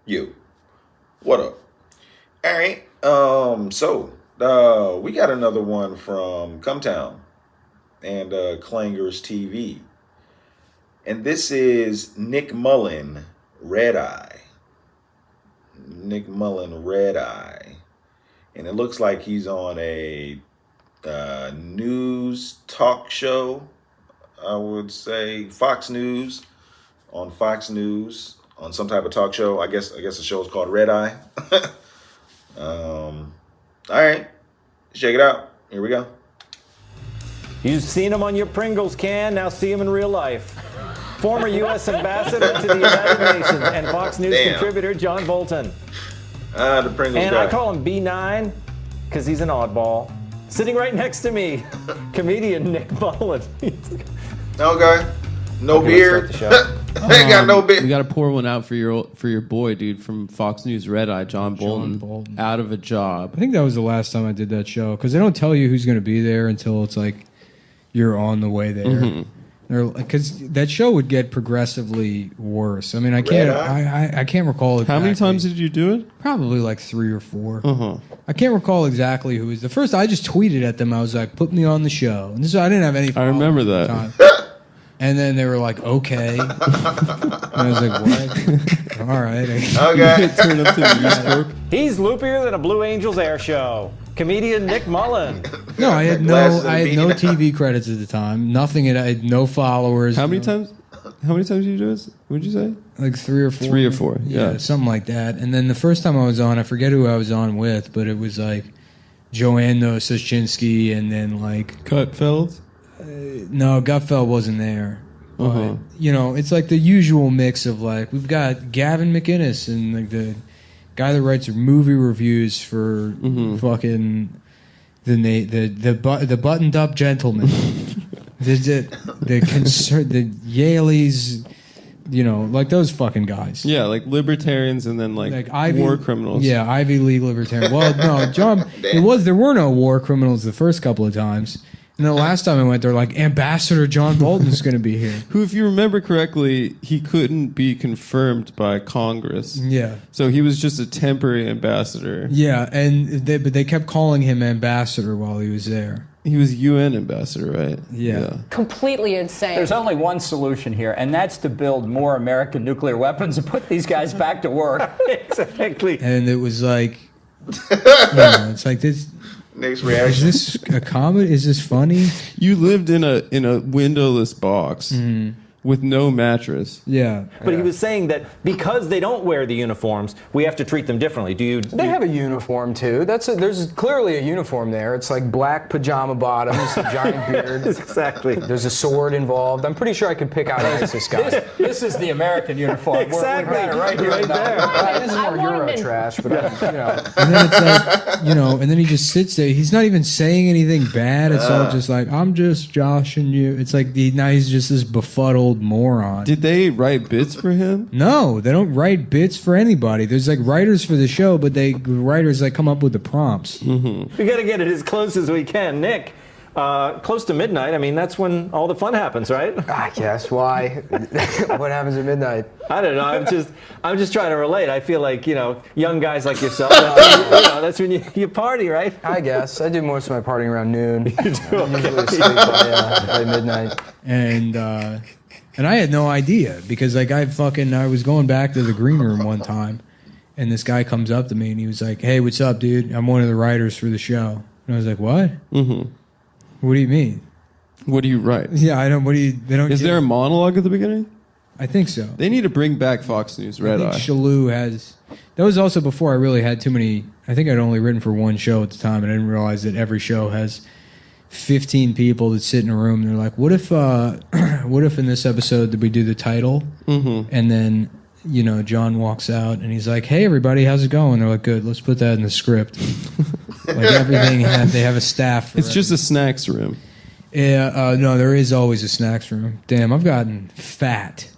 You. What up? All right. We got another one from CMTOWN and Clangers TV. And this is Nick Mullen, Red Eye. Nick Mullen, Red Eye. And it looks like he's on a news talk show, I would say. Fox News. On Fox News. On some type of talk show. I guess the show is called Red Eye. All right. Check it out. Here we go. You've seen him on your Pringles can, now see him in real life. Former U.S. Ambassador to the United Nations and Fox News contributor John Bolton. The Pringles and guy. I call him B9 because he's an oddball. Sitting right next to me, comedian Nick Mullen. Okay. No beard. Ain't got no beard. We got to pour one out for your boy, dude, from Fox News Red Eye, John Bolton, out of a job. I think that was the last time I did that show because they don't tell you who's going to be there until it's like you're on the way there. Mm-hmm. Because that show would get progressively worse. I mean, I can't recall exactly. How many times did you do it? Probably like 3 or 4. Uh-huh. I can't recall exactly who was the first. I just tweeted at them. I was like, "Put me on the show." And I didn't have any. I remember that. And then they were like, "Okay." And I was like, "What?" All right. Okay. Turn up to the News Corp. He's loopier than a Blue Angels air show. Comedian Nick Mullen. No, I had no TV credits at the time. Nothing. I had no followers. How many times? How many times did you do this? What did you say? Like 3 or 4. 3 or 4. Yeah, something like that. And then the first time I was on, I forget who I was on with, but it was like Joanne Nososhinsky and then like Gutfeld. No, Gutfeld wasn't there. But, you know, it's like the usual mix of like we've got Gavin McInnes and like the guy that writes movie reviews for fucking the buttoned up gentleman, the Yaleys, you know, like those fucking guys. Yeah, like libertarians and then like war criminals. Yeah, Ivy League libertarian. Well, no, John, there were no war criminals the first couple of times. And the last time I went, they're like, Ambassador John Bolton's going to be here. Who, if you remember correctly, he couldn't be confirmed by Congress. Yeah. So he was just a temporary ambassador. Yeah, and but they kept calling him ambassador while he was there. He was UN ambassador, right? Yeah. Completely insane. There's only one solution here, and that's to build more American nuclear weapons and put these guys back to work. Exactly. And it was like, it's like this. Next reaction. Is this a comedy? Is this funny? You lived in a windowless box with no mattress. Yeah. But he was saying that because they don't wear the uniforms, we have to treat them differently. They have a uniform too. There's clearly a uniform there. It's like black pajama bottoms, a giant beard. Exactly. There's a sword involved. I'm pretty sure I could pick out ISIS guy. This is the American uniform. Exactly. We're right here. Right there. This is more Euro trash, but you know. And then it's like, you know, and then he just sits there. He's not even saying anything bad. It's all just like, I'm just joshing you. It's like now he's just this befuddled moron. Did they write bits for him? No, they don't write bits for anybody. There's like writers for the show, but writers that come up with the prompts. We got to get it as close as we can. Nick, close to midnight. I mean, that's when all the fun happens, right? I guess. Why? What happens at midnight? I don't know. I'm just trying to relate. I feel like, you know, young guys like yourself, that's when you party, right? I guess. I do most of my partying around noon. You do? I'm usually asleep by midnight. And I had no idea because like I was going back to the green room one time and this guy comes up to me and he was like, "Hey, what's up, dude? I'm one of the writers for the show." And I was like, "What? Mm-hmm. What do you mean? What do you write?" Yeah, I don't. What do you? They don't. Is there a monologue at the beginning? I think so. They need to bring back Fox News Red Eye. Shalhoub has. That was also before I really had too many. I think I'd only written for one show at the time, and I didn't realize that every show has 15 people that sit in a room. And they're like, "What if? What if in this episode did we do the title?" Mm-hmm. And then you know John walks out and he's like, "Hey everybody, how's it going?" They're like, "Good. Let's put that in the script." Like everything they have a staff. It's just a snacks room. Yeah. No, there is always a snacks room. Damn, I've gotten fat.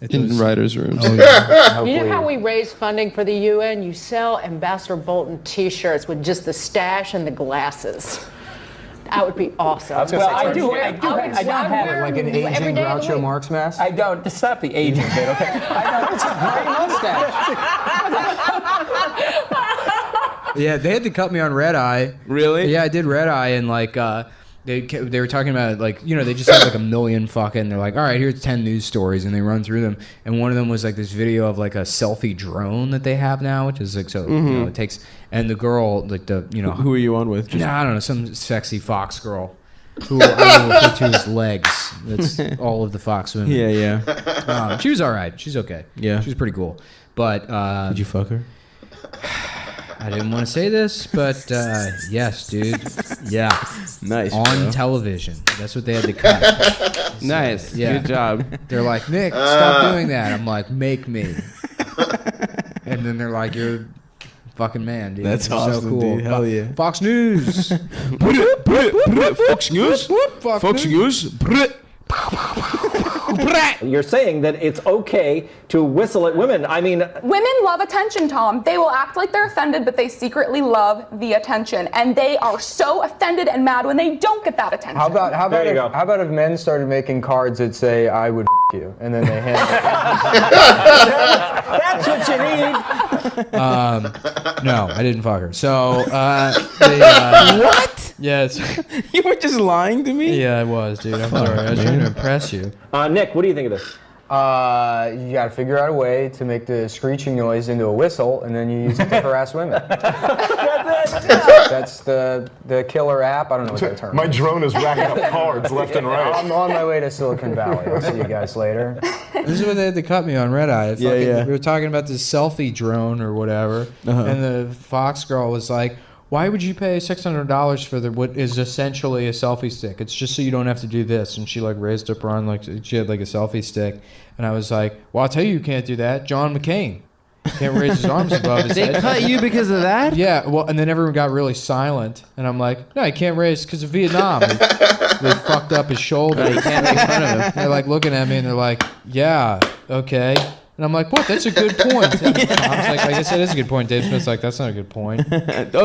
In writers' rooms. Oh, yeah. You know how we raise funding for the UN? You sell Ambassador Bolton T-shirts with just the stash and the glasses. That would be awesome. Well, I don't have it. Like an aging Groucho Marx mask? I don't. It's not the aging bit, okay? I don't. It's a great mustache. Yeah, they had to cut me on Red Eye. Really? Yeah, I did Red Eye, and like they were talking about like they just had like a million fucking. They're like, all right, here's 10 news stories, and they run through them. And one of them was like this video of like a selfie drone that they have now, which is like so it takes. And the girl, like the Who are you on with? I don't know, some sexy Fox girl. Who I will refer to as legs. That's all of the Fox women. Yeah. She was all right. She's okay. Yeah. She was pretty cool. But Did you fuck her? I didn't want to say this, but yes, dude. Yeah. Nice. On television. That's what they had to cut. Nice. Yeah. Good job. They're like, Nick, stop doing that. I'm like, make me. And then they're like, you're a fucking man, dude. That's You're awesome, so cool. dude. Hell yeah. Fox News. Fox News. Fox News. You're saying that it's okay to whistle at women. I mean, women love attention, Tom. They will act like they're offended, but they secretly love the attention. And they are so offended and mad when they don't get that attention. How about if men started making cards that say, I would you, and then they hand it that's what you need. No, I didn't fuck her. So, What? yes. You were just lying to me? Yeah, I was, dude. I'm sorry. I was trying to impress you. Nick, what do you think of this? You got to figure out a way to make the screeching noise into a whistle, and then you use it to harass women. That's the killer app. I don't know what that term My is. drone is racking up cards left and right. I'm on my way to Silicon Valley. I'll see you guys later. This is what they had to cut me on Red Eye. Yeah. We were talking about this selfie drone or whatever, and the Fox girl was like, why would you pay $600 for what is essentially a selfie stick? It's just so you don't have to do this. And she like raised up her arm like she had like a selfie stick. And I was like, well, I'll tell you can't do that. John McCain can't raise his arms above his head. They cut you because of that? Yeah, well, and then everyone got really silent. And I'm like, no, he can't raise because of Vietnam. They fucked up his shoulder. You can't make fun of him. They're like looking at me and they're like, yeah, okay. And I'm like, what? That's a good point. And Tom's like, I guess that is a good point. Dave Smith's like, that's not a good point. Oh,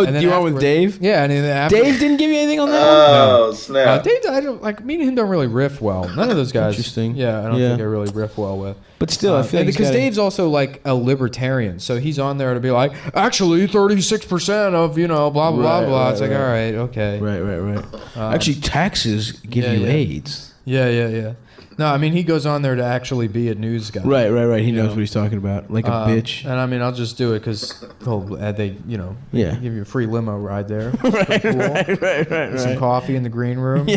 And then you went with afterward- Dave? Yeah, and then after, Dave didn't give you anything on that Oh, snap. Dave, I don't like me and him don't really riff well. None of those guys. Interesting. Yeah, I don't Yeah. think I really riff well with. But still, I feel like because Dave's also like a libertarian, so he's on there to be like, actually, 36% of blah blah blah Right, blah. right, It's like, right. all right, okay. Right. Actually, taxes give yeah, you yeah. AIDS. Yeah. No, I mean he goes on there to actually be a news guy. Right. He knows what he's talking about. Like a bitch. And I mean, I'll just do it because they Yeah. give you a free limo ride there. Right. Some coffee in the green room.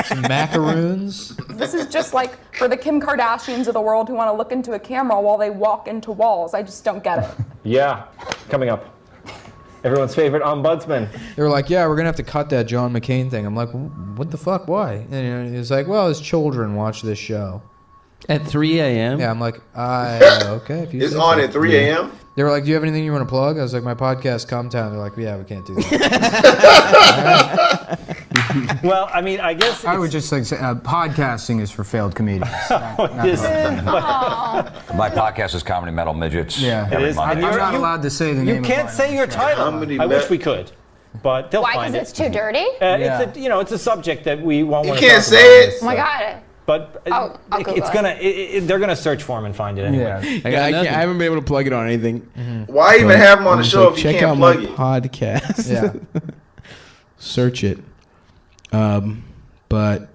Some macaroons. This is just like for the Kim Kardashians of the world who want to look into a camera while they walk into walls. I just don't get it. Yeah, coming up. Everyone's favorite ombudsman. They were like, yeah, we're going to have to cut that John McCain thing. I'm like, what the fuck? Why? And he's like, well, his children watch this show. At 3 a.m.? Yeah, I'm like, okay. If you It's say on so. at 3 a.m.? They were like, do you have anything you want to plug? I was like, my podcast, CMTOWN. They're like, yeah, we can't do that. Well, I mean, I guess I would just like say, podcasting is for failed comedians. My podcast is Comedy Metal Midgets. Yeah. Every It is. Monday. And I'm not allowed to say the name You of can't mine. say your title. Comedy I wish Met- we could, but they'll Why? find Because it. it's too dirty? Yeah. It's a it's a subject that we won't You want to can't talk say about. it. Oh my God. But I'll Google it's it. gonna. They're gonna search for him and find it anyway. Yeah. I haven't been able to plug it on anything. Why even have him on the It's show like, if you check can't out plug my it? podcast. Yeah. Search it. But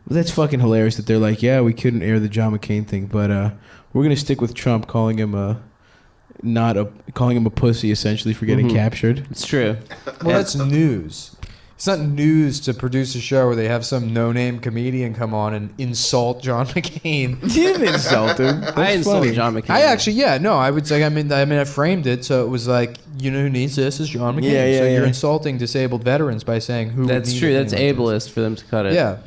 that's fucking hilarious that they're like, yeah, we couldn't air the John McCain thing, but we're gonna stick with Trump calling him a pussy essentially for getting captured. It's true. Well, that's news. It's not news to produce a show where they have some no-name comedian come on and insult John McCain. You didn't insult him. I insulted John McCain. I actually, I would say, I mean, I framed it so it was like, you know who needs this is John McCain. Yeah, so you're yeah. insulting disabled veterans by saying who. That's would need true. a That's thing like this. ableist for them to cut it. Yeah.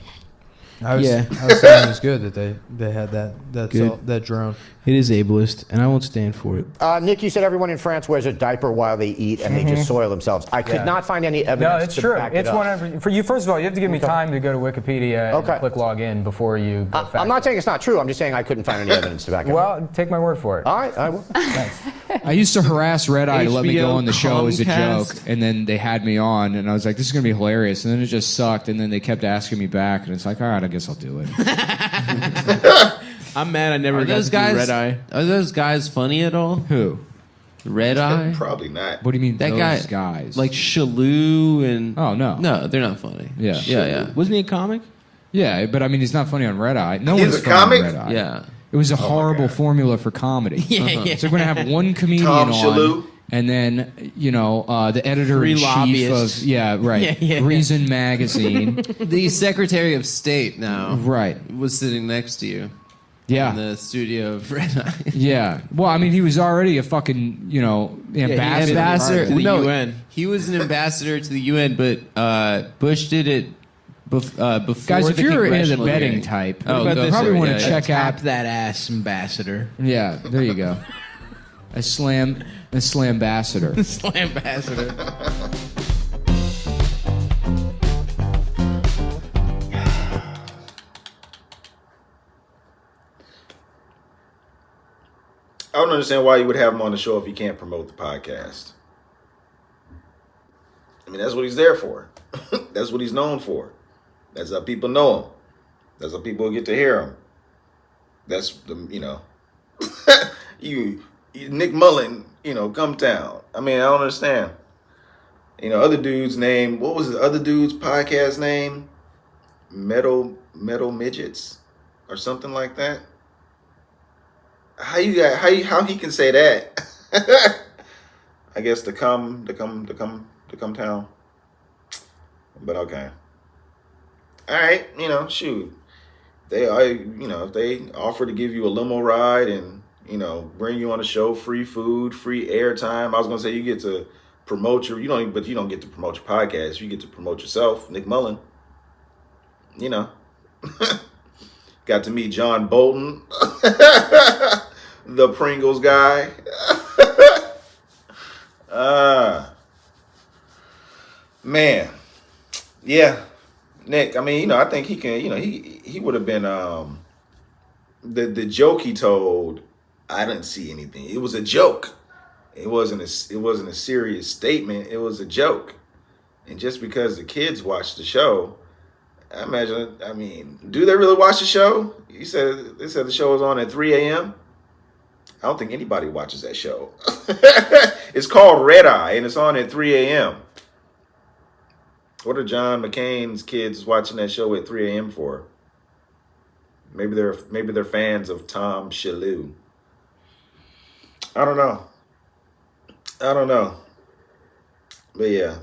I was saying it was good that they had that drone. It is ableist, and I won't stand for it. Nick, you said everyone in France wears a diaper while they eat and they just soil themselves. I could not find any evidence. No, it's to true. back It's it up. one of for you. First of all, you have to give me time to go to Wikipedia and click log in before you. Go I'm not saying it's not true. I'm just saying I couldn't find any evidence to back it up. Well, take my word for it. All right, I will. Thanks. I used to harass Red Eye to let me go HBO on the show as a Comcast. joke, and then they had me on, and I was like, "This is gonna be hilarious," and then it just sucked, and then they kept asking me back, and it's like, "All right, I guess I'll do it." I'm mad I never Are got those to do guys Red Eye. Are those guys funny at all? Who? Red Eye? Probably not. What do you mean? That those guy, guys? like Shalou and Oh no, no, they're not funny. Yeah. yeah. Wasn't he a comic? Yeah, but I mean, he's not funny on Red Eye. No He's one's a funny comic? on Red Eye. Yeah. It was a horrible formula for comedy. Yeah. So we're gonna have one comedian Tom on, Shalhoub? and then the editor in Three chief lobbyists. of Yeah. Reason magazine. The Secretary of State now Right. was sitting next to you Yeah. in the studio of Red Eye. Yeah. Well, I mean, he was already a fucking ambassador. ambassador to the no, UN. He was an ambassador to the UN, but Bush did it before. Guys, if the you're into the congressional betting hearing. type, Oh, you go probably for it, want yeah, to yeah. check Tap out. that ass, ambassador. Yeah, there you go. A slambassador. Ambassador. I don't understand why you would have him on the show if he can't promote the podcast. I mean, that's what he's there for. That's what he's known for. That's how people know him. That's how people get to hear him. That's the you Nick Mullen, CMTOWN. I mean, I don't understand. Other dude's name. What was the other dude's podcast name? Metal Midgets or something like that. How he can say that? I guess to come town. But okay. All right, shoot. If they offer to give you a limo ride and bring you on a show, free food, free airtime. I was gonna say you get to promote you don't get to promote your podcast. You get to promote yourself, Nick Mullen. Got to meet John Bolton, the Pringles guy. Man, yeah, Nick. I mean, I think he can. He would have been. The joke he told, I didn't see anything. It was a joke. It wasn't a serious statement. It was a joke. And just because the kids watched the show, I mean, do they really watch the show? They said the show was on at 3 a.m. I don't think anybody watches that show. It's called Red Eye, and it's on at 3 a.m. What are John McCain's kids watching that show at 3 a.m. for? Maybe they're fans of Tom Shalhoub. I don't know. But yeah,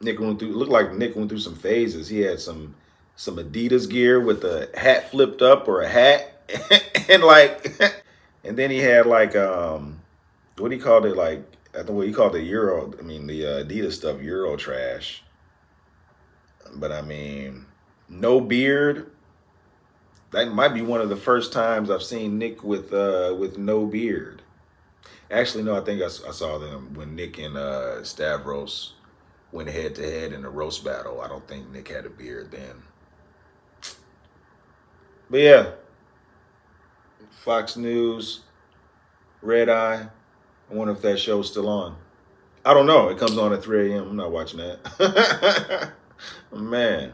looked like Nick went through some phases. He had some Adidas gear with the hat flipped up or a hat, and and then he had what he called it, I think what he called the Adidas stuff Euro trash. But I mean, no beard. That might be one of the first times I've seen Nick with no beard. Actually, no, I think I saw them when Nick and Stavros went head to head in a roast battle. I don't think Nick had a beard then. But yeah, Fox News, Red Eye. I wonder if that show's still on. I don't know. It comes on at 3 a.m. I'm not watching that. Man.